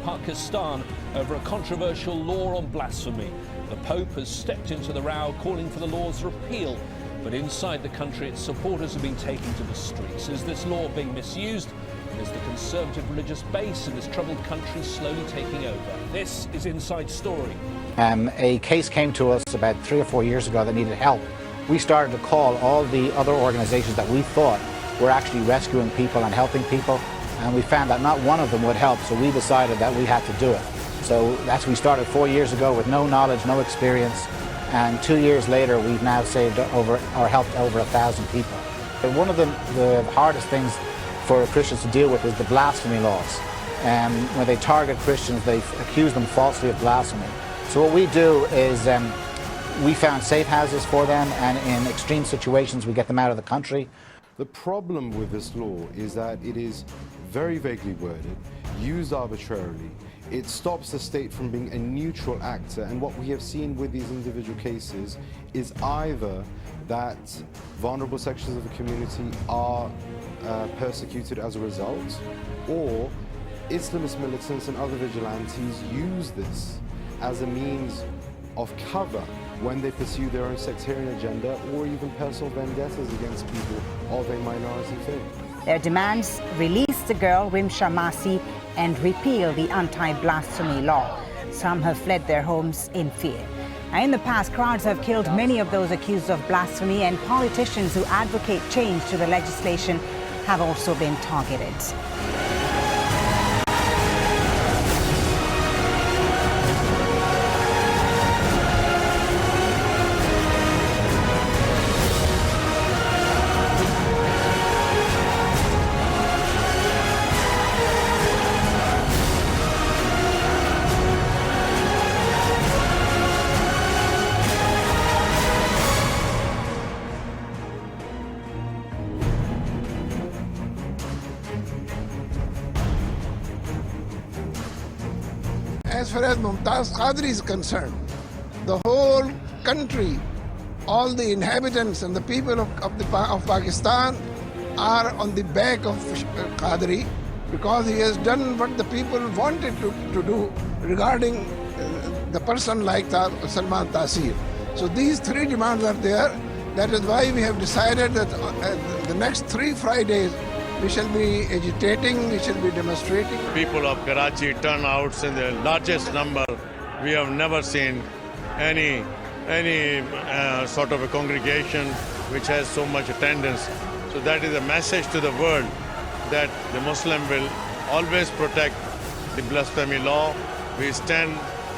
Pakistan over a controversial law on blasphemy. The Pope has stepped into the row, calling for the law's repeal. But inside the country, its supporters have been taking to the streets. Is this law being misused? And is the conservative religious base in this troubled country slowly taking over? This is Inside Story. A case came to us about 3 or 4 years ago that needed help. We started to call all the other organizations that we thought were actually rescuing people and helping people, and we found that not one of them would help, so we decided that we had to do it. So that's we started 4 years ago with no knowledge, no experience, and 2 years later we've now saved over or helped over 1,000 people. One of the hardest things for Christians to deal with is the blasphemy laws. When they target Christians, they accuse them falsely of blasphemy. So what we do is we found safe houses for them, and in extreme situations we get them out of the country. The problem with this law is that it is very vaguely worded, used arbitrarily. It stops the state from being a neutral actor, and what we have seen with these individual cases is either that vulnerable sections of the community are persecuted as a result, or Islamist militants and other vigilantes use this as a means of cover when they pursue their own sectarian agenda or even personal vendettas against people of a minority faith. Their demands: release the girl Rim Sharmasi and repeal the anti-blasphemy law. Some have fled their homes in fear. Now, in the past, crowds have killed many of those accused of blasphemy, and politicians who advocate change to the legislation have also been targeted. As far as Mumtaz Qadri is concerned, the whole country, all the inhabitants and the people of Pakistan are on the back of Qadri, because he has done what the people wanted to do regarding the person like Salman Taseer. So these three demands are there. That is why we have decided that the next 3 Fridays we shall be agitating, we shall be demonstrating. People of Karachi turnouts in the largest number. We have never seen any sort of a congregation which has so much attendance. So that is a message to the world that the Muslim will always protect the blasphemy law. We stand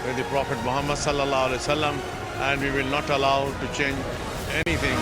with the Prophet Muhammad sallallahu alaihi wasallam, and we will not allow to change anything.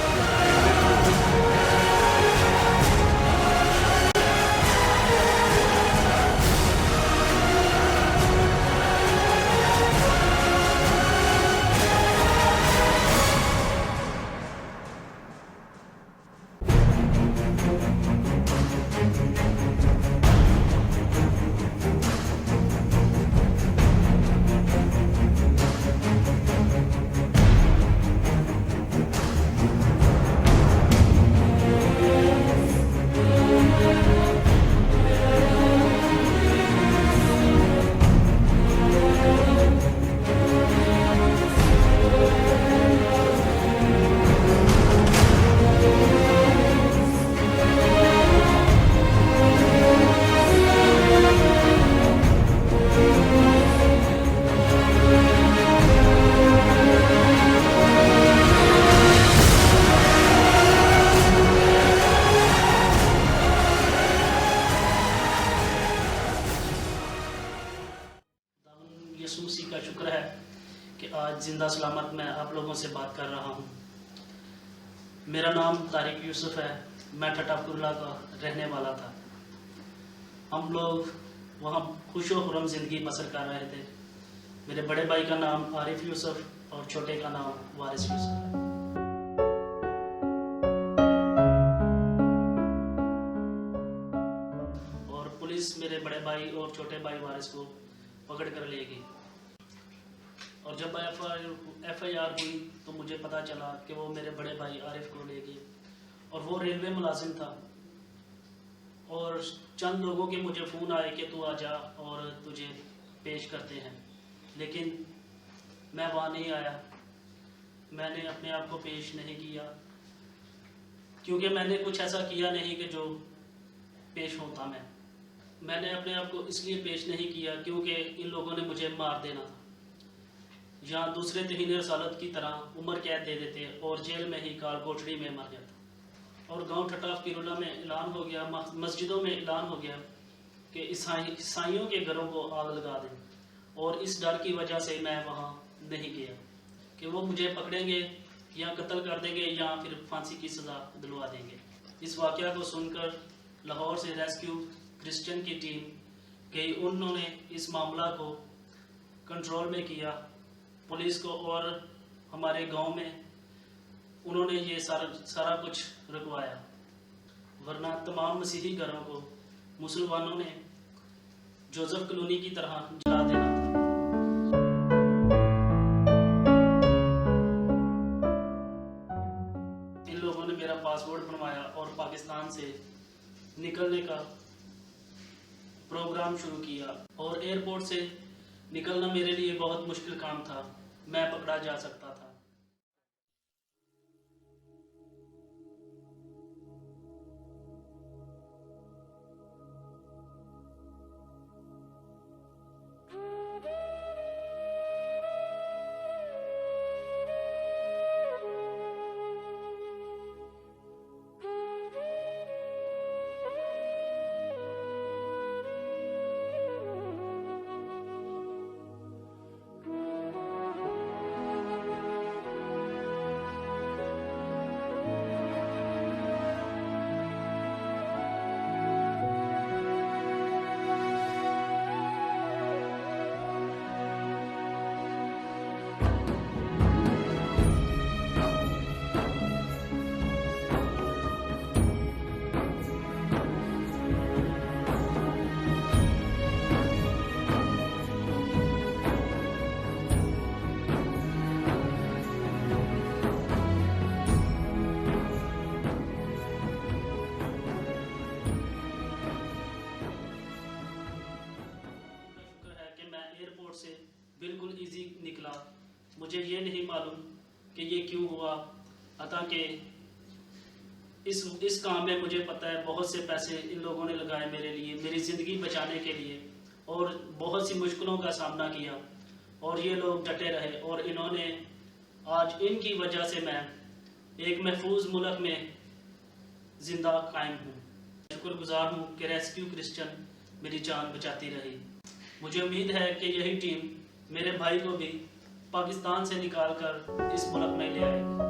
का शुक्र है कि आज जिंदा सलामत मैं आप लोगों से बात कर रहा हूँ। मेरा नाम तारिक यूसुफ है, मैं ठटाकुरला का रहने वाला था। हम लोग वहाँ खुश व खुर्रम ज़िंदगी बसर कर रहे थे। मेरे बड़े भाई का नाम आरिफ यूसुफ और छोटे का नाम वारिस यूसुफ है। और पुलिस मेरे बड़े भाई और छोटे भाई वारिस को पकड़ कर ले गई। और जब एफआईआर हुई तो मुझे पता चला कि वो मेरे बड़े भाई आरिफ को ले गए और वो रेलवे मुलाजिम था। और चंद लोगों के मुझे फ़ोन आए कि तू आ जा और तुझे पेश करते हैं, लेकिन मैं वहाँ नहीं आया। मैंने अपने आप को पेश नहीं किया क्योंकि मैंने कुछ ऐसा किया नहीं कि जो पेश होता। मैंने अपने आप को इसलिए पेश नहीं किया क्योंकि इन लोगों ने मुझे मार देना था, या दूसरे तहीन रसालत की तरह उम्र कैद दे देते और जेल में ही काल कोठड़ी में मर जाता। और गांव ठट्टा फकीरुल्ला में ऐलान हो गया, मस्जिदों में ऐलान हो गया कि ईसाइयों के घरों को आग लगा दें, और इस डर की वजह से मैं वहाँ नहीं गया कि वो मुझे पकड़ेंगे या कत्ल कर देंगे या फिर फांसी की सज़ा दिलवा देंगे। इस वाक़या को सुनकर लाहौर से रेस्क्यू क्रिश्चियन की टीम गई। उन्होंने इस मामला को कंट्रोल में किया, पुलिस को और हमारे गांव में उन्होंने ये सारा कुछ रुकवाया, वरना तमाम मसीही घरों को मुसलमानों ने जोसेफ कॉलोनी की तरह जला देना था। इन लोगों ने मेरा पासपोर्ट बनवाया और पाकिस्तान से निकलने का प्रोग्राम शुरू किया, और एयरपोर्ट से निकलना मेरे लिए बहुत मुश्किल काम था। मैं पकड़ा जा सकता था। से बिल्कुल इजी निकला। मुझे ये नहीं मालूम कि ये क्यों हुआ, अतः कि इस काम में मुझे पता है बहुत से पैसे इन लोगों ने लगाए मेरे लिए, मेरी ज़िंदगी बचाने के लिए, और बहुत सी मुश्किलों का सामना किया, और ये लोग डटे रहे, और इन्होंने आज इनकी वजह से मैं एक महफूज मुल्क में ज़िंदा कायम हूँ। शुक्रगुजार हूँ कि रेस्क्यू क्रिश्चियन मेरी जान बचाती रही। मुझे उम्मीद है कि यही टीम मेरे भाई को भी पाकिस्तान से निकाल कर इस मुल्क में ले आएगी।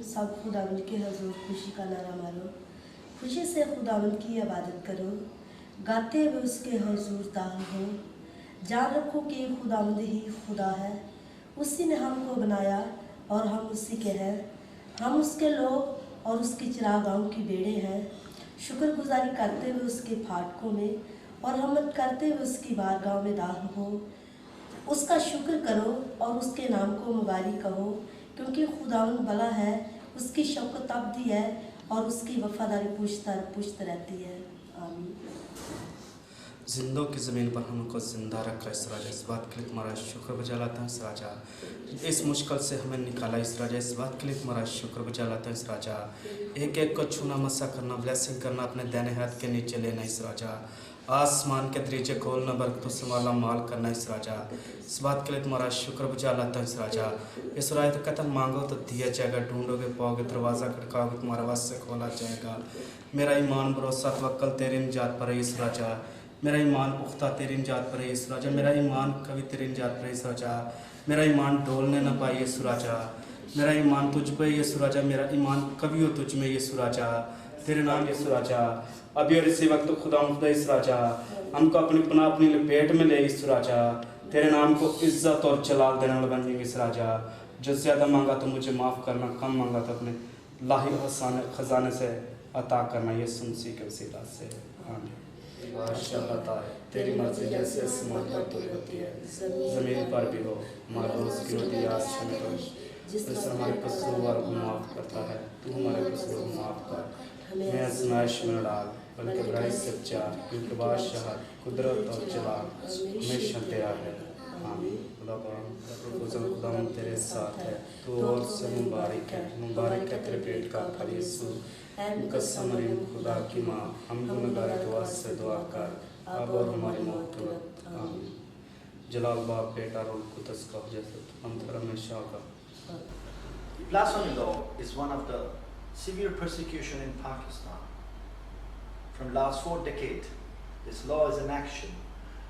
सब खुदावंद के हजूर खुशी का नारा मारो, खुशी से खुदावंद की इबादत करो, गाते हुए उसके हजूर दाखिल हो। जान रखो कि खुदावंद ही खुदा है, उसी ने हमको बनाया और हम उसी के हैं। हम उसके लोग और उसकी चिरागाहों की बेड़े हैं। शुक्रगुजारी करते हुए उसके फाटकों में और हमद करते हुए उसकी बारगाह में दाखिल हो। उसका शुक्र करो और उसके नाम को मुबारक कहो, क्योंकि खुदावंद भला है, उसकी शफ़क़त अबदी है और उसकी वफादारी पुश्त रहती है। आमीन। जिंदों की ज़मीन पर हमको ज़िंदा रखा इस राजा, इस बात के लिए तुम्हारा शुक्र बजा लाता है इस राजा। इस मुश्किल से हमें निकाला इस राजा, इस बात के लिए तुम्हारा शुक्र बजा लाता है इस राजा। एक एक को छूना मसा करना, ब्लेसिंग करना, अपने दाहिने हाथ के नीचे लेना इस राजा। आसमान के दरीचे खोलना, बरकतों से माला माल करना इस राजा। इस बात के लिए तुम्हारा शुक्र बजा लाता है इस राजा। इस राजा तो कहता मांगो तो दिया जाएगा, ढूंढोगे पाओगे, दरवाज़ा खड़काओगे तुम्हारे वास्ते खोला जाएगा। मेरा ईमान भरोसा तवक्कल तेरी निजात पर है इस राजा। मेरा ईमान पुख्ता तेरी निजात पर है इस राजा। मेरा ईमान कभी तेरी निजात पर है इस राजा। मेरा ईमान डोलने न पाए इस राजा। मेरा ईमान तुझ पे यीशु राजा। मेरा ईमान कभी हो तुझ में यीशु राजा। तेरे नाम यीशु राजा। अभी और इसी वक्त खुदा इस राजा हमको अपनी पनाह अपनी लपेट में ले इस राजा। तेरे नाम को इज्जत और जलाल देने वाला बन जाएंगे इस राजा। जो ज़्यादा मांगा तो मुझे माफ़ करना, कम मांगा तो अपने लाही ख़जाने से अता करना, ये सुनसी के वसीला से आमीन। बादशाह तेरी मर्ज़ी जैसे आसमान पर पूरी होती है, ज़मीन पर भी हो। हमारा रोज़ की रोटी आज हमें दो, जिस हमारे कसूरवार को माफ़ करता है, तू हमारे कसूर को माफ़ कर। हमें आज़माइश में न डाल, बल्कि बुराई से बचा, क्योंकि बादशाह, कुदरत और जलाल हमेशा तेरा है। आमीन। खुदा तेरे साथ है, तो और से मुबारक है तेरे पेट का फल यीशु। मुकस्सम मरीम खुदा की माँ, हम गुनहगार दुआ से दुआ कर, अब और हमारी मौत तुरंत। आमीन। जलाल बाप बेटा रूह कुद्दस का जैसे हम हमेशा का। Blasphemy law is one of the severe persecution in Pakistan. From last 4 decades, this law is in action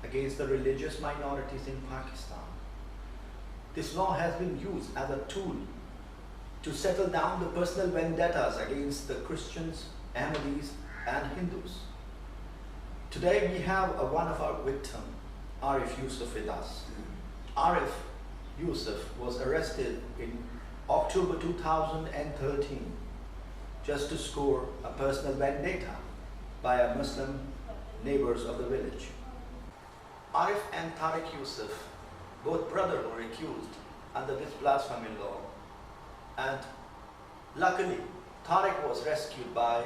against the religious minorities in Pakistan. This law has been used as a tool to settle down the personal vendettas against the Christians, Ahmadis, and Hindus. Today we have one of our victims, Arif Yusuf, with us. Arif Yusuf was arrested in October 2013 just to score a personal vendetta by a Muslim neighbors of the village. Arif and Tariq Yusuf, both brothers, were accused under this blasphemy law, and luckily Tariq was rescued by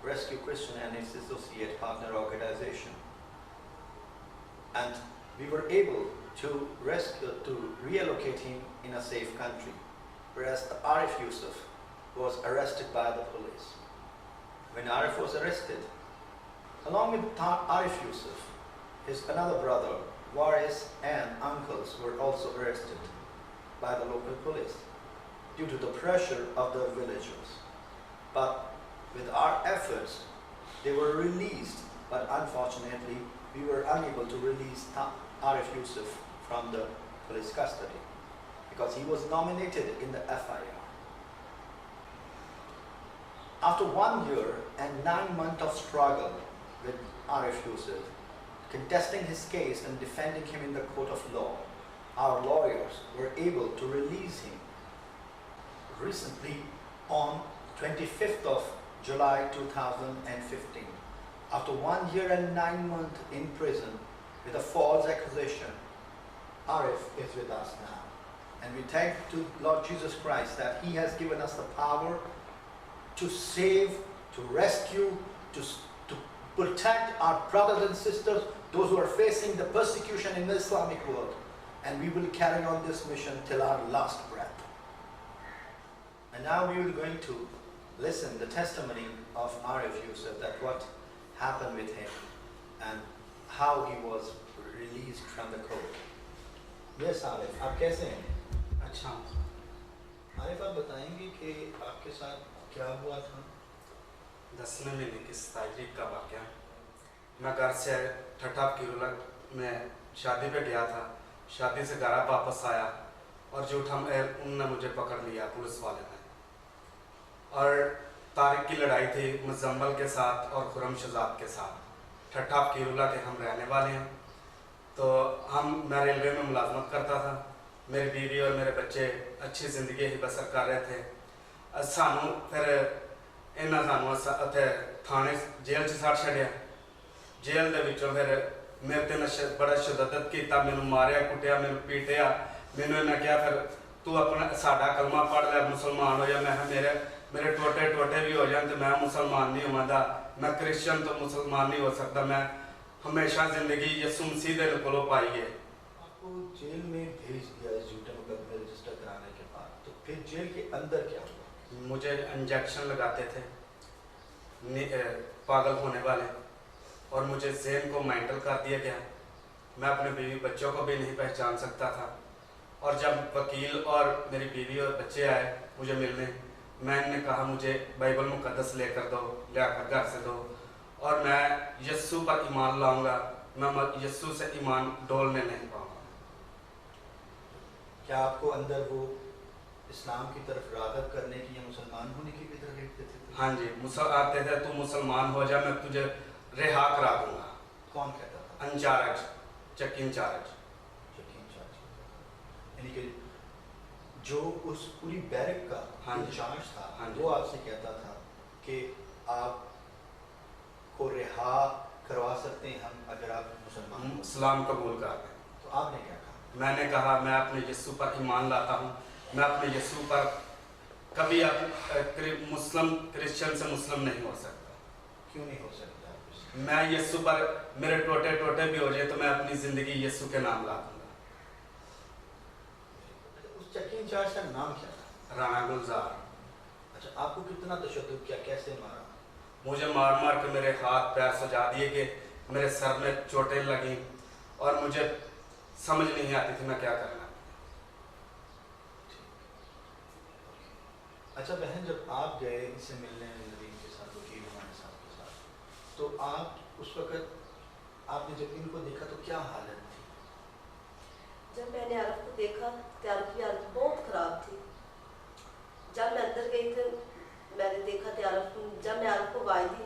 Rescue Christian and its associate partner organization, and we were able to reallocate him in a safe country, whereas Arif Yusuf was arrested by the police. When Arif was arrested, along with Arif Yusuf, his another brother, Waris, and uncles were also arrested by the local police due to the pressure of the villagers. But with our efforts, they were released, but unfortunately, we were unable to release Arif Yusuf from the police custody because he was nominated in the FIR. After 1 year and 9 months of struggle with Arif Yusuf, contesting his case and defending him in the court of law, our lawyers were able to release him recently on 25th of July 2015. After 1 year and 9 months in prison with a false accusation, Arif is with us now. And we thank to Lord Jesus Christ that He has given us the power to save, to rescue, to protect our brothers and sisters, those who are facing the persecution in the Islamic world. And we will carry on this mission till our last breath. And now we are going to listen the testimony of Arif Yusuf, that what happened with him and how he was released from the court. Yes, Arif, आप कैसे हैं? अच्छा। आरिफ, आप बताएंगे कि आपके साथ क्या हुआ था? 10वें महीने की 27 तारीख का वाक़या। मैं घर से ठट्ठा किरुलक में शादी पे गया था। शादी से घर वापस आया और झूठा उनने मुझे पकड़ लिया, पुलिस वाले ने। और तारिक की लड़ाई थी मुजम्मल के साथ और खुरम शहजाद के साथ। ठट्ठा किरुला के हम रहने वाले हैं। तो मैं रेलवे में मुलाजमत करता था। मेरी बीवी और मेरे बच्चे अच्छी ज़िंदगी ही बसर कर रहे थे। सानू फिर इन्होंने सानू उत्थे थाने जेल च सड़ छड़िया। जेल दे विचों फिर मेरे ते बड़ा शदत किया, मैनू मारिया, कुटिया, मैनू पीटिया। मैनू इन्हें कहा फिर तू अपना साडा कलमा पढ़ लिया, मुसलमान हो जा। मैं मेरे टोटे भी हो जाए तो मैं मुसलमान नहीं होवांगा। मैं क्रिश्चियन तो मुसलमान नहीं हो सकता। मैं हमेशा जिंदगी यसु मसीह दे कोलों पाई है। आपको जेल में भेज दिया इस झूठे मुकदमे रजिस्टर कराने के बाद, तो फिर जेल के अंदर क्या हुआ? मुझे इंजेक्शन लगाते थे पागल होने वाले, और मुझे ज़हन को मेंटल कर दिया गया। मैं अपने बीवी बच्चों को भी नहीं पहचान सकता था। और जब वकील और मेरी बीवी और बच्चे आए मुझे मिलने, मैंने कहा मुझे बाइबल मुकद्दस लेकर दो, लेकर घर से दो, और मैं यस्सु पर ईमान लाऊंगा। मैं यस्सु से ईमान डोलने नहीं पाऊंगा। क्या आपको अंदर वो इस्लाम की तरफ राग़ब करने की या मुसलमान होने की भी तरफ देते थे? हाँ जी, आते थे तू मुसलमान हो जा, मैं तुझे रिहा करा दूंगा। कौन कहता था? Incharge, check incharge. Check incharge यानी कि जो उस पूरी बैरक का इंचार्ज था वो आपसे कहता था कि आप को रिहा करवा सकते हैं हम अगर आप मुसलमान इस्लाम कबूल कर लें। तो आपने क्या कहा? मैंने कहा मैं अपने यीशु पर ईमान लाता हूँ, मैं अपने यीशु पर कभी आप मुस्लिम क्रिश्चियन से मुस्लिम नहीं हो सकता। क्यों नहीं हो सकता? मैं यीशु पर मेरे टोटे टोटे भी हो जाए तो मैं अपनी ज़िंदगी यीशु के नाम ला दूँगा। उस चक्की इंचार्ज का नाम क्या था? राणा गुलजार। अच्छा, आपको कितना तशद्दुद किया, कैसे मारा? मुझे मार मार के मेरे हाथ पैर सजा दिए कि मेरे सर में चोटें लगी और मुझे समझ नहीं आती थी मैं क्या करना। अच्छा बहन, जब आप गए इनसे मिलने नदीम के साथ, वकील हमारे साहब के साथ, तो आप उस वक़्त आपने जब इनको देखा तो क्या हालत थी? जब मैंने आरफ को देखा तो आरफ की हालत बहुत ख़राब थी। जब मैं अंदर गई थी मैंने देखा कि आरफ, जब मैं आरफ को आवाज़ दी,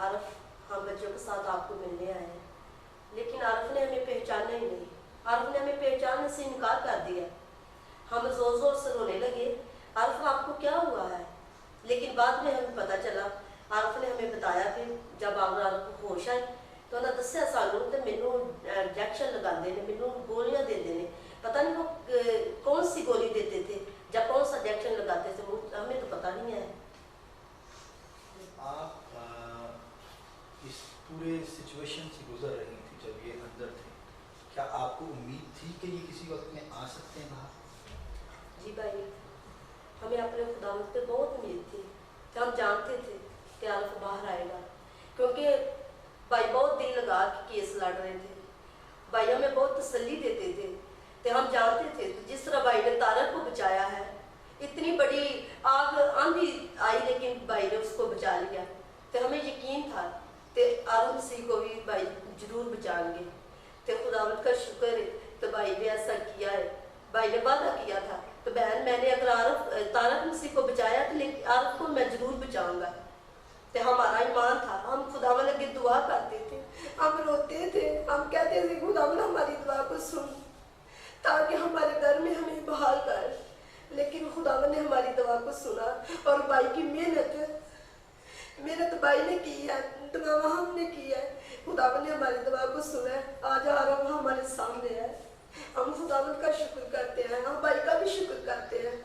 आरफ हम बच्चों के साथ आपको मिलने आए हैं, लेकिन आरफ ने हमें पहचाना ही नहीं। आरफ ने हमें पहचानने से इनकार कर दिया। हम ज़ोर ज़ोर से रोने लगे, आरफ आपको क्या हुआ है? लेकिन बाद में हमें पता चला, आरफ ने हमें बताया कि जब आरफ को होश आई तो उन्हें दस्या सानू तो मैनू इंजैक्शन लगाते हैं, मैनू गोलियां देते हैं, पता नहीं वो कौन सी गोली देते थे या कौन सा इंजैक्शन लगाते थे, हमें तो पता नहीं है। आप इस पूरे सिचुएशन से गुजर रही थी जब ये अंदर थे, क्या आपको उम्मीद थी कि ये किसी वक्त में आ सकते हैं बाहर? जी भाई, हमें अपने खुदावंद पे बहुत उम्मीद थी कि हम जानते थे कि आरफ बाहर आएगा, क्योंकि भाई बहुत दिल लगा के केस लड़ रहे थे। भाई हमें बहुत तसल्ली देते थे तो हम जानते थे जिस तरह भाई ने तारक को बचाया है, इतनी बड़ी आग आंधी आई लेकिन भाई ने उसको बचा लिया, तो हमें यकीन था कि आरफ मसीह को भी भाई जरूर बचाएंगे। तो खुदावंद का शुक्र है तो भाई ने ऐसा किया है। भाई ने वादा किया था तो बहन मैंने अगर तारक मसीह को बचाया तो आरफ को मैं जरूर बचाऊंगा। तो हमारा ईमान था, हम खुदावंद के दुआ करते थे, हम रोते थे, हम कहते थे खुदावंद हमारी दुआ को सुन ताकि हमारे घर में हमें बहाल कर। लेकिन खुदावंद ने हमारी दुआ को सुना और भाई की मेहनत भाई ने की है, दुआ हमने की है, खुदावंद ने हमारी दुआ को सुना है। आज आरफ हमारे सामने है, हम खुदावंद का शुक्र करते हैं, हम भाई का भी शुक्र करते हैं।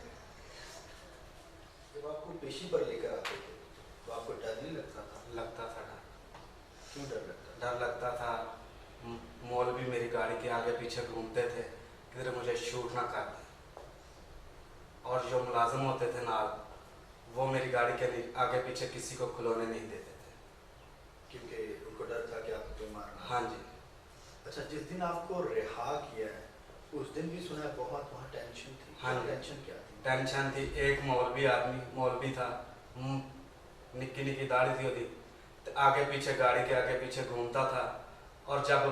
जब आपको पेशी पर लेकर आते थे तो आपको डर नहीं लगता था? लगता था डर। क्यों डर लगता? डर लगता था, मौलवी मेरी गाड़ी के आगे पीछे घूमते थे किधर मुझे शूट ना कर दें, और जो मुलाजिम होते थे नाल वो मेरी गाड़ी के आगे पीछे किसी को खुलोने नहीं देते थे, क्योंकि उनको डर था कि आपको कोई मारना। हाँ जी। अच्छा, जिस दिन आपको रिहा किया है उस दिन भी सुना है बहुत वहाँ टेंशन थी। हाँ, टेंशन क्या थी? टेंशन थी, एक मौलवी था, निक्की निक्की दाढ़ी थी उसकी, तो आगे पीछे गाड़ी के आगे पीछे घूमता था। और जब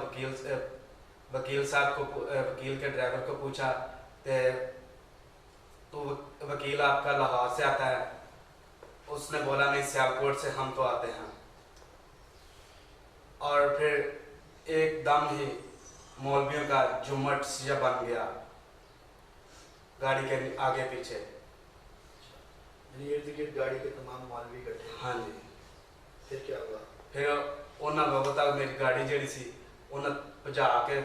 वकील साहब को वकील के ड्राइवर को पूछा तो वकील आपका लाहौर से आता है, उसने बोला नहीं सियालकोट से हम तो आते हैं। और फिर एकदम ही मौलवियों का जुम्मट सा बन गया गाड़ी के आगे पीछे। इर्द गिर्द गाड़ी के तमाम मौलवी इकट्ठे? हाँ जी। फिर क्या हुआ? फिर उन्हें बता मेरी गाड़ी जड़ी सी उन्हें भजा के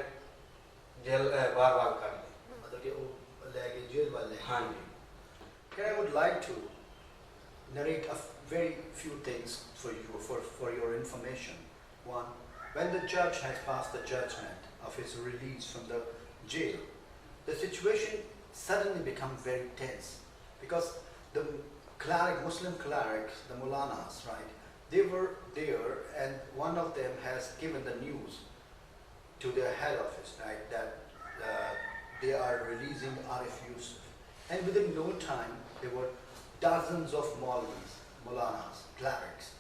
जेल बार कर ली। मतलब कि वो ले गए जेल वाले? हाँ जी। I would like to narrate a very few things for you for your information. One, when the judge has passed the judgment of his release from the jail, the situation suddenly becomes very tense because the Muslim clerics, the Mullanas, right, they were there and one of them has given the news to their head office, right, that they are releasing Arif Yusuf. And within no time, there were dozens of Maulvis, Mullanas, clerics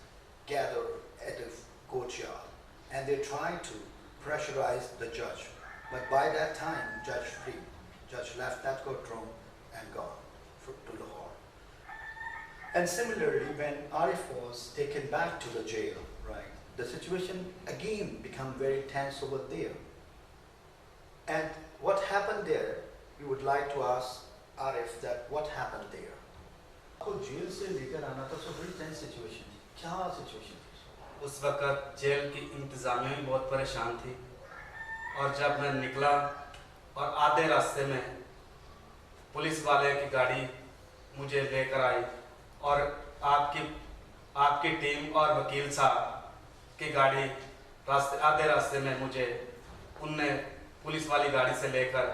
gathered at the courtyard and they tried to pressurize the judge. But by that time, Judge left that courtroom and gone to Lahore. And similarly, when Arif was taken back to the jail, right, the situation again became very tense over there. And what happened there, we would like to ask Arif that what happened there. आपको jail से लेकर आना था, so very tense situation थी. क्या situation थी? उस वक्त जेल की इंतज़ामिया भी बहुत परेशान थी और जब मैं निकला और आधे रास्ते में पुलिस वाले की गाड़ी मुझे लेकर आई और आपकी टीम और वकील साहब की गाड़ी आधे रास्ते में मुझे उनने पुलिस वाली गाड़ी से लेकर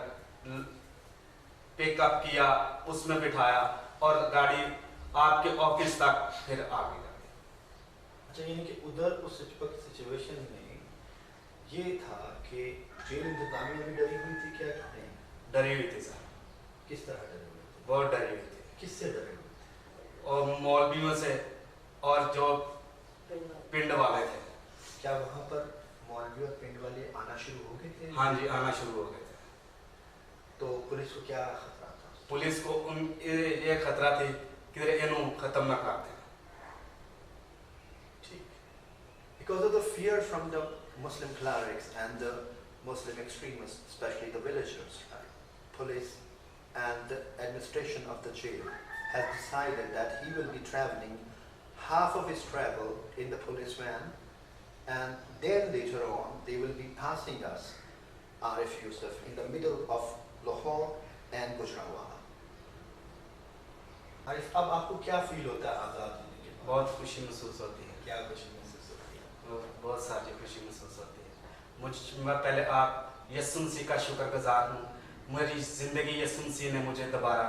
पिकअप किया, उसमें बिठाया और गाड़ी आपके ऑफिस तक फिर आ गई। अच्छा, यानी कि उधर उस सिचुएशन में ये था कि जेल इंतजामिया भी डरी हुई थी क्या? नहीं डरी हुई थी सर। किस तरह डरी हुई थी? बहुत डरी हुई थी। किससे डरी हुई थी? और मौलवियों से और जो पिंड वाले थे। क्या वहाँ पर मौलवी और पिंड वाले आना शुरू हो गए थे? हाँ जी, आना शुरू हो गए थे। तो पुलिस को क्या खतरा था? पुलिस को ये खतरा थी कि इन्हों खत्म न कर दें। ठीक। Because of the fear from the Muslim clerics and the Muslim extremists, especially the villagers, police and the administration of the jail has decided that he will be traveling half of his travel in the police van, and then later on they will be passing us, Arif Yusuf, in the middle of Lahore and Gujranwala. Arif, अब आपको क्या feel होता है आज़ाद होने के बाद? बहुत खुशी महसूस होती है। क्या खुशी महसूस होती है? बहुत सारी खुशी महसूस होती है। मैं पहले आप यीशु मसीह का शुक्रगुजार हूँ। मेरी ज़िंदगी यीशु मसीह ने मुझे दोबारा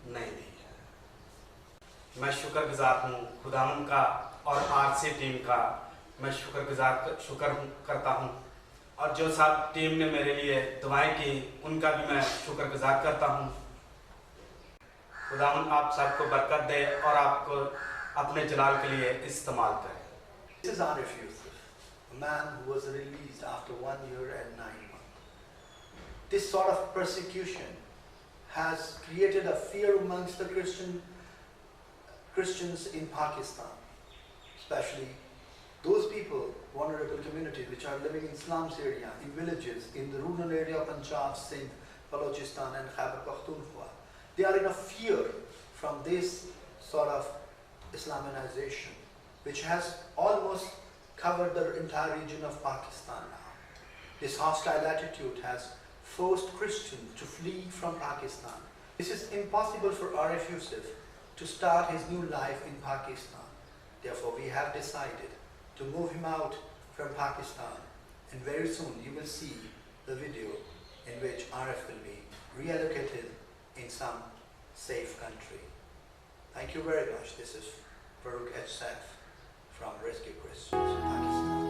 नहीं दी है। मैं शुक्रगुजार हूँ खुदावंद का और आरसी टीम का। मैं शुक्र करता हूँ और जो साथ टीम ने मेरे लिए दुआएं की उनका भी मैं शुक्रगुजार करता हूँ। खुदावंद आप सबको बरकत दे और आपको अपने जलाल के लिए इस्तेमाल करे। This is Arif Yusuf, a man who was released after 1 year and 9 months. This sort of persecution has created a fear amongst the Christians in Pakistan, especially those people, vulnerable communities which are living in slums area, in villages, in the rural area of Punjab, Sindh, Balochistan and Khyber Pakhtunkhwa. They are in a fear from this sort of Islamization, which has almost covered the entire region of Pakistan now. This hostile attitude has forced Christians to flee from Pakistan. This is impossible for Arif Yusuf to start his new life in Pakistan. Therefore, we have decided to move him out from Pakistan, and very soon you will see the video in which Arif will be reallocated in some safe country. Thank you very much. This is Farooq H. Saif from Rescue Christians, Pakistan.